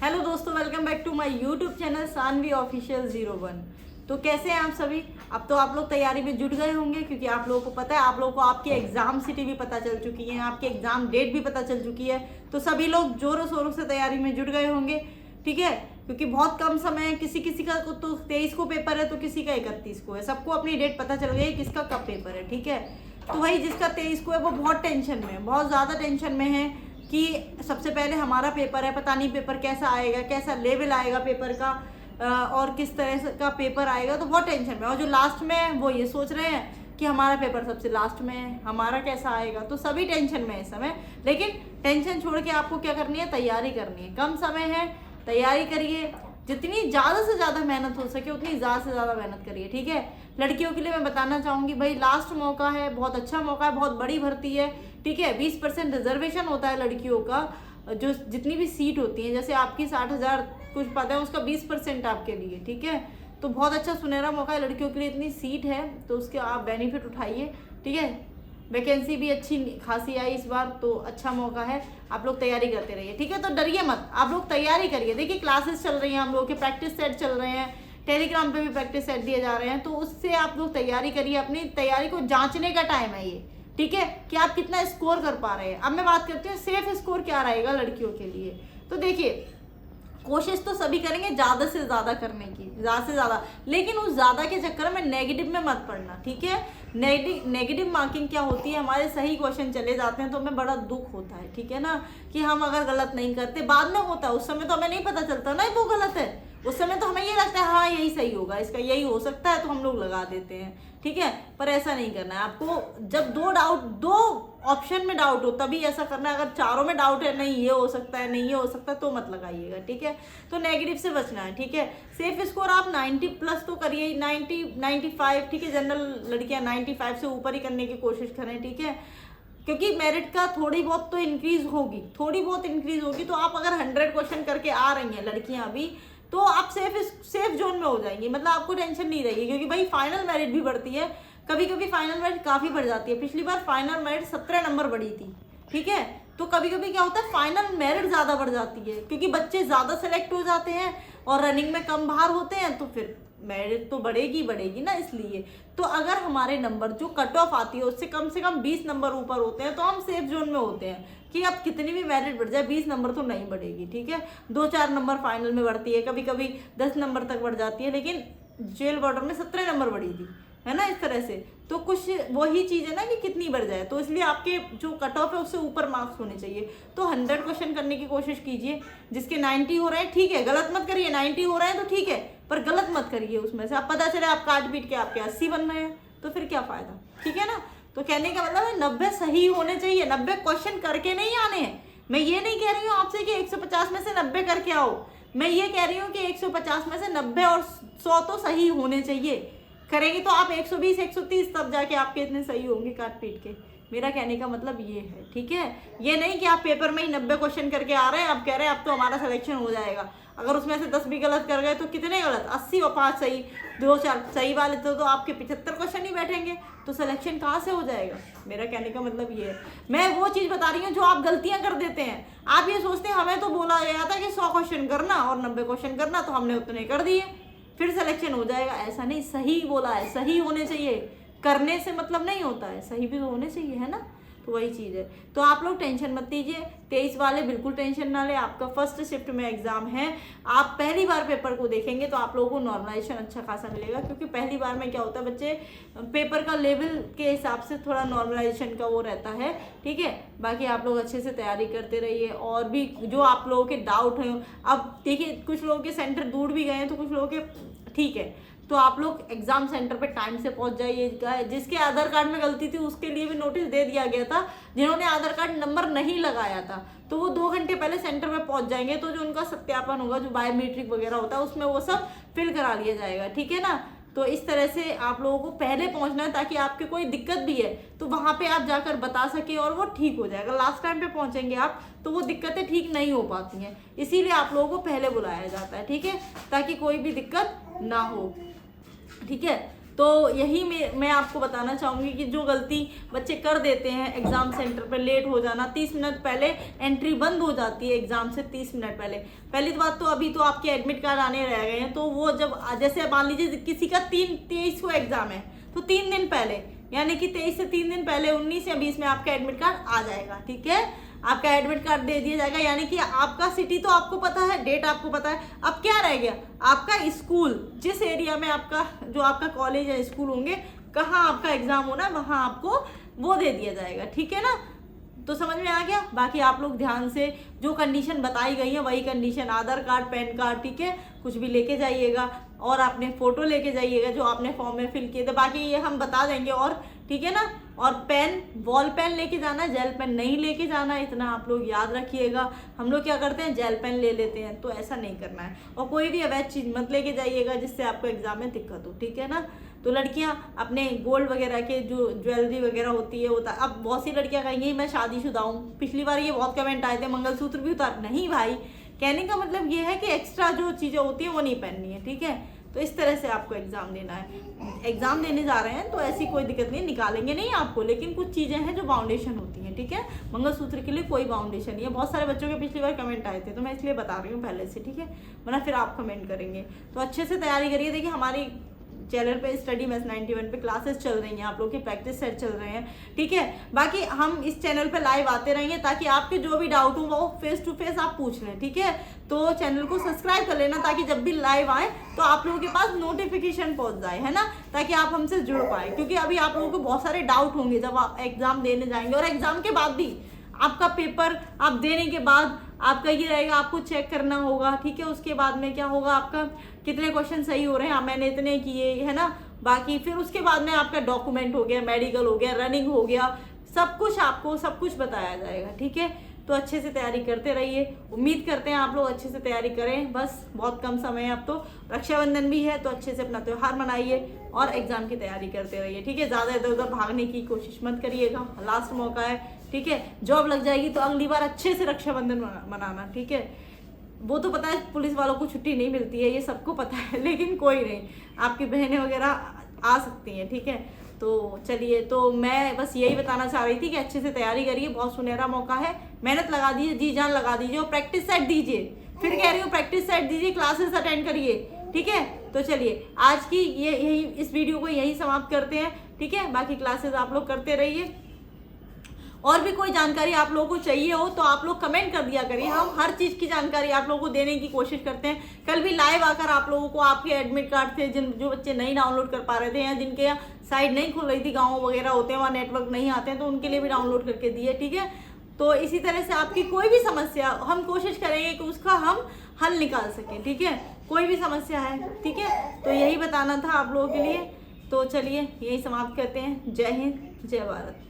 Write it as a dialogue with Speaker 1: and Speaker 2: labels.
Speaker 1: Hello दोस्तों, welcome back to my YouTube channel Saanvi official 01। तो कैसे हैं आप सभी। अब तो आप लोग तैयारी में जुट गए होंगे, क्योंकि आप लोगों को पता है, आप लोगों को आपकी एग्जाम सिटी भी पता चल चुकी है, आपकी एग्जाम डेट भी पता चल चुकी है। तो सभी लोग जोरों शोरों से तैयारी में जुट गए होंगे, ठीक है। क्योंकि बहुत कम समय है, किसी किसी का तो 23 को पेपर है, तो किसी का 31 को है। सबको अपनी डेट पता चल गई किसका कब पेपर है, ठीक है। तो वही जिसका 23 को है वो बहुत टेंशन में है, बहुत ज़्यादा टेंशन में है कि सबसे पहले हमारा पेपर है, पता नहीं पेपर कैसा आएगा, कैसा लेवल आएगा पेपर का, और किस तरह का पेपर आएगा। तो बहुत टेंशन में। और जो लास्ट में है वो ये सोच रहे हैं कि हमारा पेपर सबसे लास्ट में है, हमारा कैसा आएगा। तो सभी टेंशन में है इस समय। लेकिन टेंशन छोड़ के आपको क्या करनी है, तैयारी करनी है। कम समय है, तैयारी करिए। जितनी ज़्यादा से ज़्यादा मेहनत हो सके उतनी ज़्यादा से ज़्यादा मेहनत करिए, ठीक है। लड़कियों के लिए मैं बताना चाहूँगी, भाई लास्ट मौका है, बहुत अच्छा मौका है, बहुत बड़ी भर्ती है, ठीक है। 20% रिजर्वेशन होता है लड़कियों का, जो जितनी भी सीट होती है, जैसे आपकी 60,000 कुछ पता है, उसका 20% आपके लिए, ठीक है। तो बहुत अच्छा सुनहरा मौका है लड़कियों के लिए, इतनी सीट है तो उसके आप बेनिफिट उठाइए, ठीक है। वैकेंसी भी अच्छी खासी आई इस बार, तो अच्छा मौका है। आप लोग तैयारी करते रहिए, ठीक है। तो डरिए मत, आप लोग तैयारी करिए। देखिए क्लासेस चल रही हैं, हम लोगों के प्रैक्टिस सेट चल रहे हैं, टेलीग्राम पे भी प्रैक्टिस सेट दिए जा रहे हैं। तो उससे आप लोग तैयारी करिए। अपनी तैयारी को जांचने का टाइम है ये, ठीक है, कि आप कितना स्कोर कर पा रहे हैं। अब मैं बात करती हूँ सेफ स्कोर क्या रहेगा लड़कियों के लिए। तो देखिए, कोशिश तो सभी करेंगे ज़्यादा से ज़्यादा करने की, ज़्यादा से ज़्यादा, लेकिन उस ज़्यादा के चक्कर में नेगेटिव में मत पड़ना, ठीक है। नेगेटिव मार्किंग क्या होती है, हमारे सही क्वेश्चन चले जाते हैं तो हमें बड़ा दुख होता है, ठीक है ना, कि हम अगर गलत नहीं करते। बाद में होता है, उस समय तो हमें नहीं पता चलता ना वो गलत है। उस समय तो हमें ये लगता है हाँ यही सही होगा, इसका यही हो सकता है, तो हम लोग लगा देते हैं, ठीक है। पर ऐसा नहीं करना है आपको। जब दो ऑप्शन में डाउट हो तभी ऐसा करना है। अगर चारों में डाउट है, नहीं ये हो सकता है, नहीं ये हो सकता है, तो मत लगाइएगा, ठीक है। तो नेगेटिव से बचना है, ठीक है। सेफ स्कोर आप 90 प्लस तो करिए, 90 95, ठीक है। जनरल लड़कियां 95 से ऊपर ही करने की कोशिश करें, ठीक है। क्योंकि मेरिट का थोड़ी बहुत तो इंक्रीज होगी, थोड़ी बहुत इंक्रीज होगी। तो आप अगर 100 क्वेश्चन करके आ रही हैं लड़कियां अभी, तो आप सेफ जोन में हो जाएंगी, मतलब आपको टेंशन नहीं रहेगी। क्योंकि भाई फाइनल मेरिट भी बढ़ती है, कभी कभी फाइनल मेरिट काफ़ी बढ़ जाती है। पिछली बार फाइनल मेरिट 17 नंबर बढ़ी थी, ठीक है। तो कभी कभी क्या होता है, फाइनल मेरिट ज़्यादा बढ़ जाती है, क्योंकि बच्चे ज़्यादा सेलेक्ट हो जाते हैं और रनिंग में कम बाहर होते हैं, तो फिर मेरिट तो बढ़ेगी ना। इसलिए तो अगर हमारे नंबर जो कट ऑफ आती है उससे कम से कम 20 नंबर ऊपर होते हैं, तो हम सेफ जोन में होते हैं कि अब कितनी भी मेरिट बढ़ जाए 20 नंबर तो नहीं बढ़ेगी, ठीक है। 2-4 नंबर फाइनल में बढ़ती है, कभी कभी 10 नंबर तक बढ़ जाती है। लेकिन जेल बॉर्डर में 17 नंबर बढ़ी थी, है ना, इस तरह से। तो कुछ वही चीज़ है ना कि कितनी बढ़ जाए। तो इसलिए आपके जो कट ऑफ है उससे ऊपर मार्क्स होने चाहिए। तो 100 क्वेश्चन करने की कोशिश कीजिए। जिसके 90 हो रहे हैं, ठीक है, गलत मत करिए। 90 हो रहे हैं तो ठीक है, पर गलत मत करिए। उसमें से आप पता चले आप काट पीट के आपके 80 बन रहे हैं, तो फिर क्या फ़ायदा, ठीक है ना। तो कहने का मतलब है 90 सही होने चाहिए, 90 क्वेश्चन करके नहीं आने हैं। मैं ये नहीं कह रही हूँ आपसे कि 150 में से 90 करके आओ। मैं ये कह रही हूँ कि 150 में से 90 और 100 तो सही होने चाहिए। करेंगे तो आप 120 130, तब जाके आपके इतने सही होंगे काट पीट के। मेरा कहने का मतलब ये है, ठीक है। ये नहीं कि आप पेपर में ही 90 क्वेश्चन करके आ रहे हैं, आप कह रहे हैं अब तो हमारा सिलेक्शन हो जाएगा। अगर उसमें से 10 भी गलत कर गए तो कितने गलत, 80 और 5 सही, 2-4 सही वाले तो आपके 75 क्वेश्चन ही बैठेंगे, तो सिलेक्शन कहाँ से हो जाएगा। मेरा कहने का मतलब ये है। मैं वो चीज़ बता रही हूँ जो आप गलतियाँ कर देते हैं। आप ये सोचते हैं हमें तो बोला गया था कि 100 क्वेश्चन करना और 90 क्वेश्चन करना, तो हमने उतने कर दिए, फिर सिलेक्शन हो जाएगा। ऐसा नहीं, सही बोला है, सही होने चाहिए। करने से मतलब नहीं होता है, सही भी तो होने चाहिए, है ना। तो वही चीज़ है। तो आप लोग टेंशन मत लीजिए, 23 वाले बिल्कुल टेंशन ना ले। आपका फर्स्ट शिफ्ट में एग्जाम है, आप पहली बार पेपर को देखेंगे तो आप लोगों को नॉर्मलाइजेशन अच्छा खासा मिलेगा। क्योंकि पहली बार में क्या होता है, बच्चे पेपर का लेवल के हिसाब से थोड़ा नॉर्मलाइजेशन का वो रहता है, ठीक है। बाकी आप लोग अच्छे से तैयारी करते रहिए। और भी जो आप लोगों के डाउट हैं, अब देखिए कुछ लोगों के सेंटर दूर भी गए हैं, तो कुछ लोगों के ठीक है, तो आप लोग एग्जाम सेंटर पे टाइम से पहुंच जाइएगा। जिसके आधार कार्ड में गलती थी उसके लिए भी नोटिस दे दिया गया था। जिन्होंने आधार कार्ड नंबर नहीं लगाया था तो वो 2 घंटे पहले सेंटर पे पहुंच जाएंगे, तो जो उनका सत्यापन होगा, जो बायोमेट्रिक वगैरह होता है, उसमें वो सब फिल करा लिया जाएगा, ठीक है ना। तो इस तरह से आप लोगों को पहले पहुंचना है, ताकि आपके कोई दिक्कत भी है तो वहां पे आप जाकर बता सके और वो ठीक हो जाएगा। लास्ट टाइम पे पहुंचेंगे आप तो वो दिक्कतें ठीक नहीं हो पाती हैं, इसीलिए आप लोगों को पहले बुलाया जाता है, ठीक है, ताकि कोई भी दिक्कत ना हो, ठीक है। तो यही मैं आपको बताना चाहूँगी कि जो गलती बच्चे कर देते हैं एग्ज़ाम सेंटर पर लेट हो जाना, 30 मिनट पहले एंट्री बंद हो जाती है एग्ज़ाम से 30 मिनट पहले। पहली बात तो अभी तो आपके एडमिट कार्ड आने रह गए हैं, तो वो जब जैसे मान लीजिए किसी का 23 को एग्ज़ाम है तो 3 दिन पहले, यानी कि 23 से 3 दिन पहले 19 या 20 में आपका एडमिट कार्ड आ जाएगा। ठीक है, आपका एडमिट कार्ड दे दिया जाएगा, यानी कि आपका सिटी तो आपको पता है, डेट आपको पता है। अब क्या रह गया, आपका स्कूल, जिस एरिया में आपका जो आपका कॉलेज या स्कूल होंगे, कहाँ आपका एग्जाम होना है, वहाँ आपको वो दे दिया जाएगा। ठीक है ना, तो समझ में आ गया। बाकी आप लोग ध्यान से जो कंडीशन बताई गई है वही कंडीशन, आधार कार्ड, पैन कार्ड, ठीक है, कुछ भी लेके जाइएगा और आपने फोटो लेके जाइएगा जो आपने फॉर्म में फिल किए थे। बाकी ये हम बता देंगे, और ठीक है ना। और पेन, बॉल पेन लेके जाना है, जेल पेन नहीं लेके जाना है, इतना आप लोग याद रखिएगा। हम लोग क्या करते हैं, जेल पेन ले लेते हैं, तो ऐसा नहीं करना है। और कोई भी अवैध चीज़ मत लेके जाइएगा जिससे आपको एग्जाम में दिक्कत हो। ठीक है ना। तो लड़कियां अपने गोल्ड वगैरह के जो ज्वेलरी वगैरह होती है होता है, अब बहुत सी लड़कियां कहेंगी मैं शादीशुदा हूँ, पिछली बार ये बहुत कमेंट आए थे मंगलसूत्र भी उतार, नहीं भाई, कहने का मतलब ये है कि एक्स्ट्रा जो चीज़ें होती हैं वो नहीं पहननी है। ठीक है, तो इस तरह से आपको एग्जाम देना है। एग्जाम देने जा रहे हैं तो ऐसी कोई दिक्कत नहीं, निकालेंगे नहीं आपको, लेकिन कुछ चीज़ें हैं जो बाउंडेशन होती हैं। ठीक है, मंगलसूत्र के लिए कोई बाउंडेशन नहीं है। बहुत सारे बच्चों के पिछली बार कमेंट आए थे, तो मैं इसलिए बता रही हूँ पहले से। ठीक है, वरना फिर आप कमेंट करेंगे। तो अच्छे से तैयारी करिए। देखिए हमारी चैनल पे स्टडी मैथ्स 91 पे क्लासेस चल रही हैं, आप लोग के प्रैक्टिस सेट चल रहे हैं। ठीक है, बाकी हम इस चैनल पे लाइव आते रहेंगे ताकि आपके जो भी डाउट हो वो फेस टू फेस आप पूछ लें। ठीक है, तो चैनल को सब्सक्राइब कर लेना ताकि जब भी लाइव आए तो आप लोगों के पास नोटिफिकेशन पहुंच जाए, है ना, ताकि आप हमसे जुड़ पाए। क्योंकि अभी आप लोगों को बहुत सारे डाउट होंगे जब आप एग्जाम देने जाएंगे, और एग्जाम के बाद भी आपका पेपर आप देने के बाद आपका ये रहेगा, आपको चेक करना होगा। ठीक है, उसके बाद में क्या होगा, आपका कितने क्वेश्चन सही हो रहे हैं, मैंने इतने किए, है ना। बाकी फिर उसके बाद में आपका डॉक्यूमेंट हो गया, मेडिकल हो गया, रनिंग हो गया, सब कुछ आपको सब कुछ बताया जाएगा। ठीक है, तो अच्छे से तैयारी करते रहिए। उम्मीद करते हैं आप लोग अच्छे से तैयारी करें। बस बहुत कम समय है अब तो, रक्षाबंधन भी है, तो अच्छे से अपना त्यौहार मनाइए और एग्जाम की तैयारी करते रहिए। ठीक है, ज़्यादा इधर उधर भागने की कोशिश मत करिएगा, लास्ट मौका है। ठीक है, जॉब लग जाएगी तो अगली बार अच्छे से रक्षाबंधन मनाना। ठीक है, वो तो पता है पुलिस वालों को छुट्टी नहीं मिलती है, ये सबको पता है, लेकिन कोई नहीं, आपकी बहनें वगैरह आ सकती हैं। ठीक है, तो चलिए, तो मैं बस यही बताना चाह रही थी कि अच्छे से तैयारी करिए, बहुत सुनहरा मौका है, मेहनत लगा दीजिए, जी जान लगा दीजिए, और प्रैक्टिस सेट दीजिए। फिर कह रही हूँ प्रैक्टिस सेट दीजिए, क्लासेस अटेंड करिए। ठीक है, तो चलिए आज की यही इस वीडियो को यही समाप्त करते हैं। ठीक है, बाकी क्लासेस आप लोग करते रहिए। और भी कोई जानकारी आप लोगों को चाहिए हो तो आप लोग कमेंट कर दिया करिए, हम हर चीज़ की जानकारी आप लोगों को देने की कोशिश करते हैं। कल भी लाइव आकर आप लोगों को आपके एडमिट कार्ड थे जो बच्चे नहीं डाउनलोड कर पा रहे थे, या जिनके यहाँ साइट नहीं खुल रही थी, गाँव वगैरह होते हैं वहाँ नेटवर्क नहीं आते हैं, तो उनके लिए भी डाउनलोड करके दिए। ठीक है, तो इसी तरह से आपकी कोई भी समस्या हम कोशिश करेंगे कि उसका हम हल निकाल सकें। ठीक है, कोई भी समस्या है। ठीक है, तो यही बताना था आप लोगों के लिए। तो चलिए यही समाप्त करते हैं। जय हिंद, जय भारत।